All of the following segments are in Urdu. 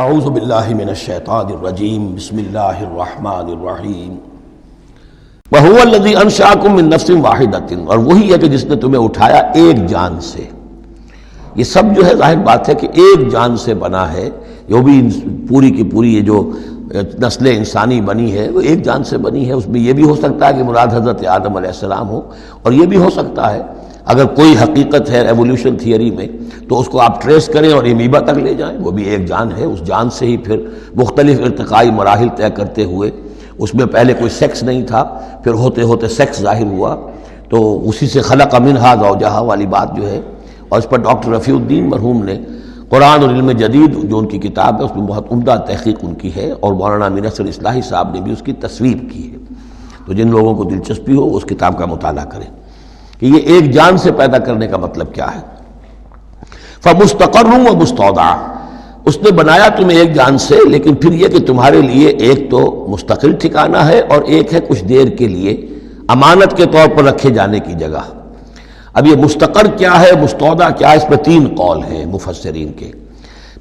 اعوذ باللہ من الشیطان الرجیم بسم اللہ الرحمن الرحیم وَهُوَ الَّذِي أَنشَأَكُم مِّن نَّفْسٍ وَاحِدَةٍ، اور وہی ہے کہ جس نے تمہیں اٹھایا ایک جان سے۔ یہ سب جو ہے ظاہر بات ہے کہ ایک جان سے بنا ہے، یہ بھی پوری کی پوری یہ جو نسل انسانی بنی ہے وہ ایک جان سے بنی ہے۔ اس میں یہ بھی ہو سکتا ہے کہ مراد حضرت آدم علیہ السلام ہو، اور یہ بھی ہو سکتا ہے اگر کوئی حقیقت ہے ایولیوشن تھیوری میں تو اس کو آپ ٹریس کریں اور امیبا تک لے جائیں، وہ بھی ایک جان ہے۔ اس جان سے ہی پھر مختلف ارتقائی مراحل طے کرتے ہوئے، اس میں پہلے کوئی سیکس نہیں تھا، پھر ہوتے ہوتے سیکس ظاہر ہوا، تو اسی سے خلق منہا زوجہا والی بات جو ہے، اور اس پر ڈاکٹر رفیع الدین مرحوم نے قرآن اور علم جدید جو ان کی کتاب ہے اس میں بہت عمدہ تحقیق ان کی ہے، اور مولانا امین اصغر اصلاحی صاحب نے بھی اس کی تصویر کی ہے۔ تو جن لوگوں کو دلچسپی ہو اس کتاب کا مطالعہ کریں کہ یہ ایک جان سے پیدا کرنے کا مطلب کیا ہے۔ فَمُسْتَقَرٌّ وَمُسْتَوْدَعٌ، اس نے بنایا تمہیں ایک جان سے، لیکن پھر یہ کہ تمہارے لیے ایک تو مستقل ٹھکانہ ہے اور ایک ہے کچھ دیر کے لیے امانت کے طور پر رکھے جانے کی جگہ۔ اب یہ مستقر کیا ہے، مستودع کیا ہے، اس پر تین قول ہیں مفسرین کے۔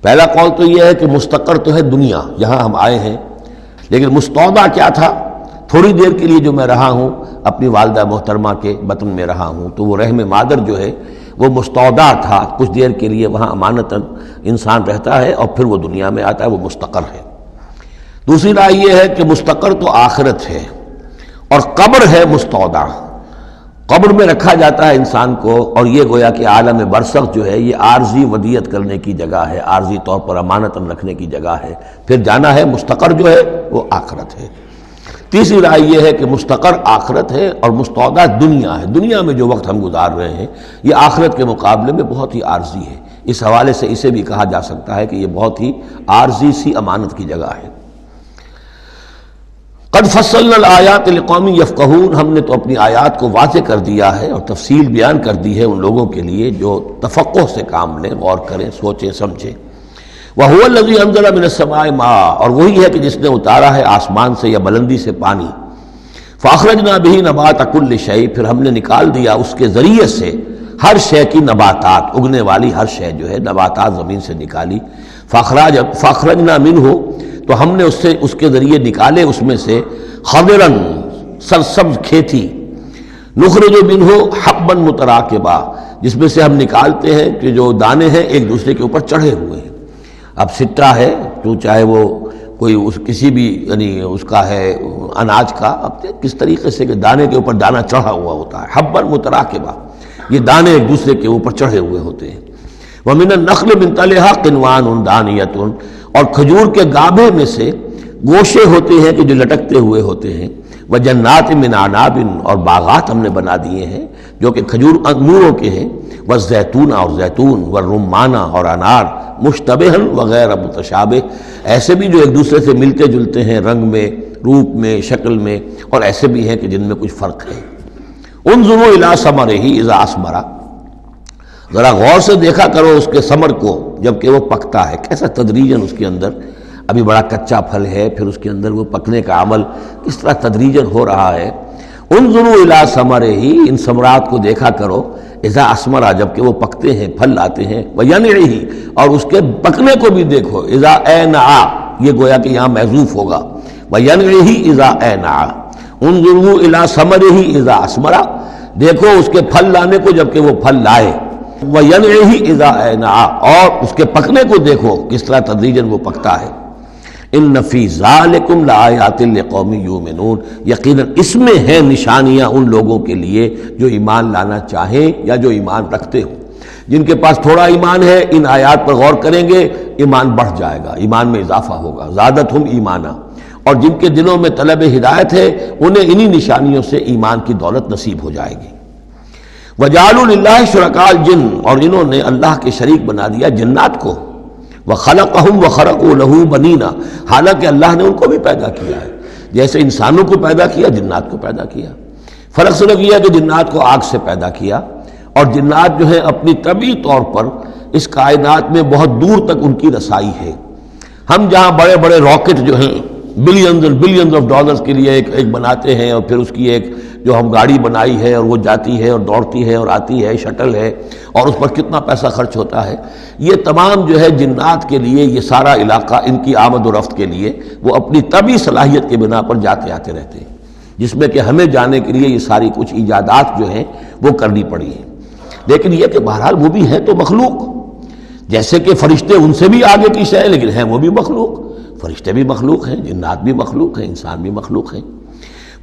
پہلا قول تو یہ ہے کہ مستقر تو ہے دنیا جہاں ہم آئے ہیں، لیکن مستودع کیا تھا، تھوڑی دیر کے لیے جو میں رہا ہوں اپنی والدہ محترمہ کے بطن میں رہا ہوں، تو وہ رحم مادر جو ہے وہ مستودع تھا، کچھ دیر کے لیے وہاں امانتاً انسان رہتا ہے اور پھر وہ دنیا میں آتا ہے، وہ مستقر ہے۔ دوسری رائے یہ ہے کہ مستقر تو آخرت ہے اور قبر ہے مستودع، قبر میں رکھا جاتا ہے انسان کو، اور یہ گویا کہ عالم برزخ جو ہے یہ عارضی ودیعت کرنے کی جگہ ہے، عارضی طور پر امانتاً رکھنے کی جگہ ہے، پھر جانا ہے۔ مستقر جو ہے وہ آخرت ہے۔ تیسری رائے یہ ہے کہ مستقر آخرت ہے اور مستودع دنیا ہے، دنیا میں جو وقت ہم گزار رہے ہیں یہ آخرت کے مقابلے میں بہت ہی عارضی ہے۔ اس حوالے سے اسے بھی کہا جا سکتا ہے کہ یہ بہت ہی عارضی سی امانت کی جگہ ہے۔ قد فصلنا الآیات لقوم یفقہون، ہم نے تو اپنی آیات کو واضح کر دیا ہے اور تفصیل بیان کر دی ہے ان لوگوں کے لیے جو تفقہ سے کام لیں، غور کریں، سوچیں سمجھیں۔ وَهُوَ الَّذِي أَنزَلَ مِنَ السَّمَاءِ مَاءً، اور وہی ہے کہ جس نے اتارا ہے آسمان سے یا بلندی سے پانی۔ فَأَخْرَجْنَا بِهِ نَبَاتَ كُلِّ شَيْءٍ، پھر ہم نے نکال دیا اس کے ذریعے سے ہر شے کی نباتات، اگنے والی ہر شے جو ہے نباتات زمین سے نکالی۔ فَأَخْرَجْنَا مِنْهُ، تو ہم نے اس کے ذریعے نکالے اس میں سے خضراً، سرسبز کھیتی، نخرج منہ حبا متراکبا، جس میں سے ہم نکالتے ہیں کہ جو دانے ہیں ایک دوسرے کے اوپر چڑھے ہوئے ہیں۔ اب سٹا ہے تو چاہے وہ کوئی کسی بھی یعنی اس کا ہے اناج کا، اب کس طریقے سے کہ دانے کے اوپر دانہ چڑھا ہوا ہوتا ہے، حبا متراکبا، یہ دانے ایک دوسرے کے اوپر چڑھے ہوئے ہوتے ہیں۔ وَمِنَ النَّخْلِ مِن طَلْعِهَا قِنْوَانٌ دَانِيَةٌ، اور کھجور کے گابھے میں سے گوشے ہوتے ہیں کہ جو لٹکتے ہوئے ہوتے ہیں۔ وَجَنَّاتٍ مِّنْ أَعْنَابٍ، اور باغات ہم نے بنا دیے ہیں جو کہ کھجور انگوروں کے ہیں۔ وَالزَّيْتُونَ، اور زیتون، وَالرُّمَّانَ، اور انار، مشتبہاً وغیر متشابہ، ایسے بھی جو ایک دوسرے سے ملتے جلتے ہیں رنگ میں، روپ میں، شکل میں، اور ایسے بھی ہیں کہ جن میں کچھ فرق ہے۔ انظروا الی ثمرہ اذا اثمر، ذرا غور سے دیکھا کرو اس کے ثمر کو جب کہ وہ پکتا ہے، کیسا تدریجاً اس کے اندر، ابھی بڑا کچا پھل ہے، پھر اس کے اندر وہ پکنے کا عمل کس طرح تدریجاً ہو رہا ہے۔ انظروا الی ثمرہ، ان ثمرات کو دیکھا کرو، اذا اثمر، جب کہ وہ پکتے ہیں، پھل لاتے ہیں، وینعہ، اور اس کے پکنے کو بھی دیکھو، اذا اینعا، یہ گویا کہ یہاں محذوف ہوگا، وینعہ اذا اینعا، انظروا الی ثمرہ اذا اثمر، دیکھو اس کے پھل لانے کو جب کہ وہ پھل لائے، وینعہ اذا اینعا، اور اس کے پکنے کو دیکھو کس طرح تدریجاً وہ پکتا ہے۔ ان فی ذالکم لآیات لقوم یؤمنون، یقیناً اس میں ہیں نشانیاں ان لوگوں کے لیے جو ایمان لانا چاہیں یا جو ایمان رکھتے ہوں۔ جن کے پاس تھوڑا ایمان ہے ان آیات پر غور کریں گے، ایمان بڑھ جائے گا، ایمان میں اضافہ ہوگا، زادتہم ایمانا، اور جن کے دلوں میں طلب ہدایت ہے انہیں انہی نشانیوں سے ایمان کی دولت نصیب ہو جائے گی۔ وجعلوا للہ شرکاء الجن، اور انہوں نے اللہ کے شریک بنا دیا جنات کو، وَخَلَقَهُمْ وَخَرَقُوا لَهُ بَنِينَ، حالانکہ اللہ نے ان کو بھی پیدا کیا ہے، جیسے انسانوں کو پیدا کیا جنات کو پیدا کیا۔ فرق صرف یہ ہے کہ جنات کو آگ سے پیدا کیا، اور جنات جو ہیں اپنی طبعی طور پر اس کائنات میں بہت دور تک ان کی رسائی ہے۔ ہم جہاں بڑے بڑے راکٹ جو ہیں بلینز اور بلینز آف ڈالرز کے لیے ایک بناتے ہیں، اور پھر اس کی ایک جو ہم گاڑی بنائی ہے اور وہ جاتی ہے اور دوڑتی ہے اور آتی ہے، شٹل ہے، اور اس پر کتنا پیسہ خرچ ہوتا ہے۔ یہ تمام جو ہے جنات کے لیے یہ سارا علاقہ ان کی آمد و رفت کے لیے وہ اپنی طبعی صلاحیت کے بنا پر جاتے آتے رہتے ہیں، جس میں کہ ہمیں جانے کے لیے یہ ساری کچھ ایجادات جو ہیں وہ کرنی پڑی ہیں۔ لیکن یہ کہ بہرحال وہ بھی ہیں تو مخلوق، جیسے کہ فرشتے ان سے بھی آگے کی شے، لیکن ہیں وہ بھی مخلوق، فرشتے بھی مخلوق ہیں، جنات بھی مخلوق ہیں، انسان بھی مخلوق ہیں۔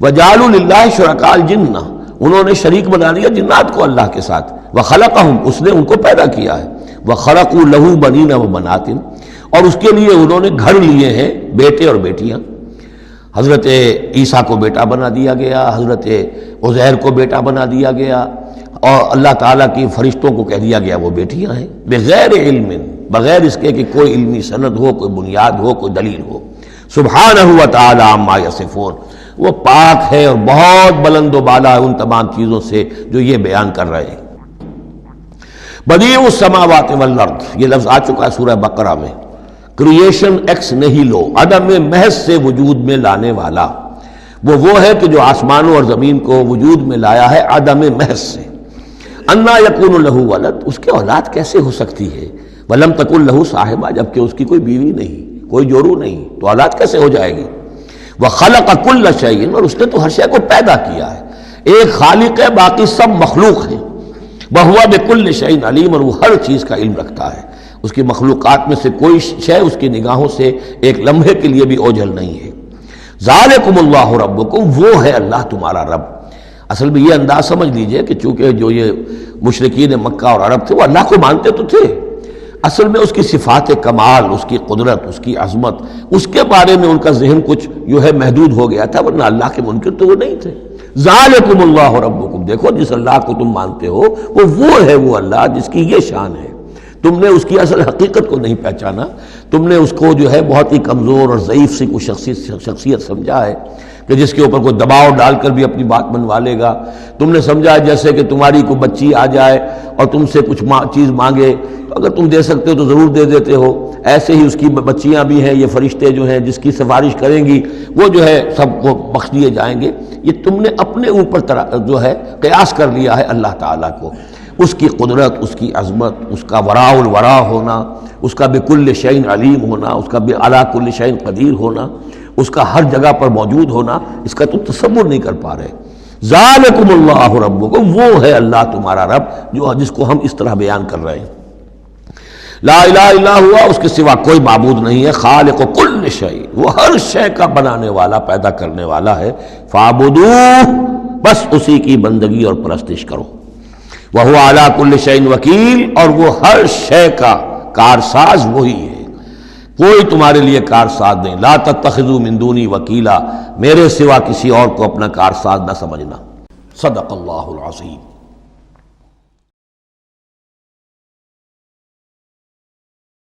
وَجَعَلُوا لِلَّهِ شُرَكَاءَ الْجِنَّ، انہوں نے شریک بنا لیا جنات کو اللہ کے ساتھ، وَخَلَقَهُمْ، اس نے ان کو پیدا کیا ہے، وَخَلَقُوا لَهُ بَنِينَ وَبَنَاتٍ، اور اس کے لیے انہوں نے گھر لیے ہیں بیٹے اور بیٹیاں۔ حضرت عیسیٰ کو بیٹا بنا دیا گیا، حضرت عزیر کو بیٹا بنا دیا گیا، اور اللہ تعالیٰ کی فرشتوں کو کہہ دیا گیا وہ بیٹیاں ہیں، بغیر علم، بغیر اس کے کہ کوئی علمی سند ہو، کوئی بنیاد ہو، کوئی دلیل ہو۔ سبحانہ و تعالی عما یصفون، وہ پاک ہے اور بہت بلند و بالا ہے ان تمام چیزوں سے جو یہ بیان کر رہے ہیں۔ بدیع السماوات والارض، یہ لفظ آ چکا ہے سورہ بقرہ میں۔ کریشن ایکس نہیلو، عدم محض سے وجود میں لانے والا، وہ ہے کہ جو آسمانوں اور زمین کو وجود میں لایا ہے عدم محض سے۔ انا یکون لہ ولد، اس کے اولاد کیسے ہو سکتی ہے؟ ولم تکن لہ صاحبہ، جبکہ اس کی کوئی بیوی نہیں، کوئی جورو نہیں، تو اولاد کیسے ہو جائے گی؟ وخلق کل شیء، اور اس نے تو ہر شے کو پیدا کیا ہے۔ ایک خالق ہے، باقی سب مخلوق ہیں۔ وہو بکل شیء علیم، اور وہ ہر چیز کا علم رکھتا ہے۔ اس کی مخلوقات میں سے کوئی شے اس کی نگاہوں سے ایک لمحے کے لیے بھی اوجھل نہیں ہے۔ ذالکم اللہ ربکم، وہ ہے اللہ تمہارا رب۔ اصل میں یہ انداز سمجھ لیجئے کہ چونکہ جو یہ مشرکین مکہ اور عرب تھے وہ اللہ کو مانتے تو تھے، اصل میں اس کی صفات کمال، اس کی قدرت، اس کی عظمت، اس کے بارے میں ان کا ذہن کچھ جو ہے محدود ہو گیا تھا، ورنہ اللہ کے منکر تو وہ نہیں تھے۔ ذالکم اللہ ربکم، دیکھو جس اللہ کو تم مانتے ہو وہ ہے وہ اللہ جس کی یہ شان ہے۔ تم نے اس کی اصل حقیقت کو نہیں پہچانا، تم نے اس کو جو ہے بہت ہی کمزور اور ضعیف سی کوئی شخصیت سمجھا ہے کہ جس کے اوپر کوئی دباؤ ڈال کر بھی اپنی بات منوا لے گا۔ تم نے سمجھا جیسے کہ تمہاری کوئی بچی آ جائے اور تم سے کچھ چیز مانگے، اگر تم دے سکتے ہو تو ضرور دے دیتے ہو۔ ایسے ہی اس کی بچیاں بھی ہیں، یہ فرشتے جو ہیں جس کی سفارش کریں گی وہ جو ہے سب کو بخش دیے جائیں گے۔ یہ تم نے اپنے اوپر جو ہے قیاس کر لیا ہے اللہ تعالیٰ کو، اس کی قدرت، اس کی عظمت، اس کا وراء الورا ہونا، اس کا بکل شیء علیم ہونا، اس کا علی کل شیء قدیر ہونا، اس کا ہر جگہ پر موجود ہونا، اس کا تم تصور نہیں کر پا رہے۔ ذالکم اللہ ربکم، وہ ہے اللہ تمہارا رب جس کو ہم اس طرح بیان کر رہے ہیں۔ لا الہ الا ہوا، اس کے سوا کوئی معبود نہیں ہے، خالق کل شیء، وہ ہر شے کا بنانے والا، پیدا کرنے والا ہے۔ فاعبدوہ، بس اسی کی بندگی اور پرستش کرو۔ وَهُوَ عَلَىٰ كُلِّ شَيْءٍ وَكِيلٌ، اور وہ ہر شے کا کارساز وہی ہے، کوئی تمہارے لیے کارساز نہیں۔ لا تتخذوا من دونی وکیلا، میرے سوا کسی اور کو اپنا کارساز نہ سمجھنا۔ صدق اللہ العظیم۔